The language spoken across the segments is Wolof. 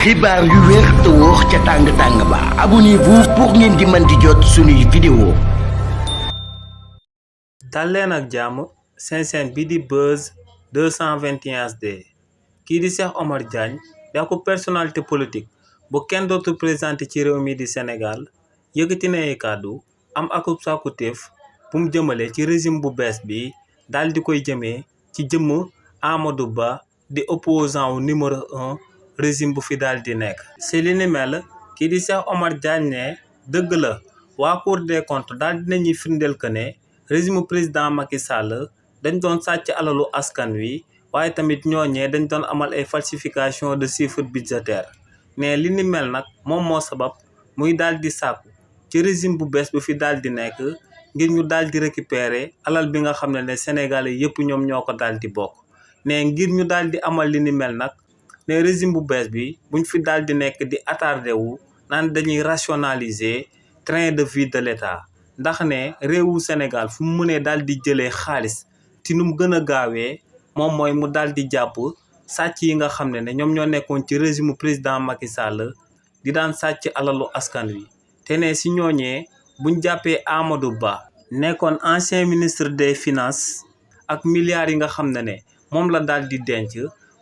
xibaar yu wér te wóor ca tàng ba abonnez-vous pour ngeen di mën di jot suñuy vidéo. dal leen ak jàmm seen chaîne bi di Buzz 221 HD kii di Cheikh Omar Diagne da ko personnalité politique bu kenn dootul présenté ci réew mi di Sénégal yëkkati na ay kàddu am akub sàkkuteef bu mu jëmale ci régime bu bees bi daal di koy jëmee ci jëmm Amadou Ba di opposant wu numéro 1 régime bu fi daal di nekk. si li ni mel kii di Cheikh Omar Diagne ne dëgg la waa Cour des comptes daal dinañuy firndeel que ne régime président Macky Sall dañ doon sàcc alalu askan wi waaye tamit ñooñee dañ doon amal ay falsification de chiffres budgétaires mais li ni mel nag moom moo sabab muy daal di sàkku ci régime bu bees bu fi daal di nekk ngir ñu daal di récupérer alal bi nga xam ne Sénégalais yëpp ñoom ñoo ko daal di bokk ne ngir ñu daal di amal li ni mel nag ne régime bu bees bi buñ fi daal di nekk di attardé wu naan dañuy rationaliser train de vie de l'État ndax ne réewu Sénégal fu mu mënee daal di jëlee xaalis ci nu mu gën a gaawee moom mooy mu daal di jàpp sàcc yi nga xam ne ñoom ñoo nekkoon ci régime président Macky Sall di daan sàcc alalu askan wi te ne si ñooñee buñ jàppee Amadou Ba nekkoon ancien ministre des finances ak milliards yi nga xam ne moom la daal di denc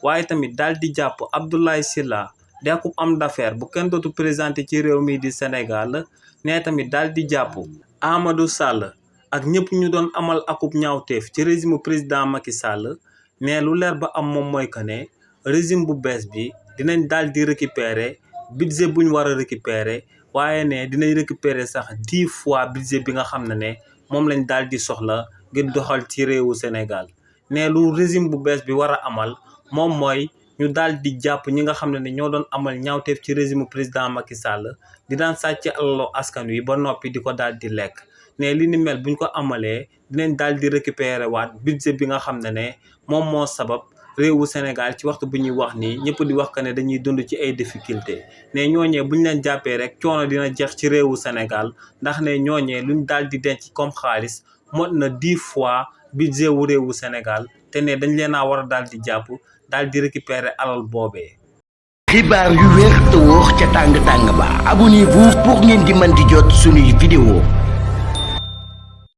waaye tamit daal di jàpp Abdoulaye Sylla di akub homme d'affaires bu kenn dootu présenté ci réew mi di Sénégal ne tamit daal di jàpp Amadou Sall ak ñëpp ñu doon amal akub ñaawteef ci régime président Macky Sall ne lu leer ba am moom mooy que ne régime bu bees bi dinañ daal di récupérer budget bu ñu war a récupérer waaye ne dinañ récupérer sax 10 fois budget bi nga xam ne moom lañ daal di soxla ngir doxal ci réewu Sénégal ne lu régime bu bees bi war a amal moom mooy ñu daal di jàpp ñi nga xam ne ñoo doon amal ñaawteef ci régime président Macky Sall di daan sàcc alalu askan wi ba noppi di ko daal di lekk ne li ni mel buñ ko amalee dinañ daal di récupérer waat budget bi nga xam ne moom moo sabab réewu Sénégal ci waxtu bu ñuy wax nii ñëpp di wax que ne dañuy dund ci ay difficulté ne ñooñee buñ leen jàppee rek coono dina jeex ci réewu Sénégal ndax ne ñooñee luñ daal di denc comme xaalis mot na 10 fois budget wu réewu Sénégal te ne dañ leen a war a daal di jàpp daal di récupérer alal boobee. xibaar yu wér te wóor ca tàng ba abonnez-vous pour ngeen di mën di jot suñuy vidéo.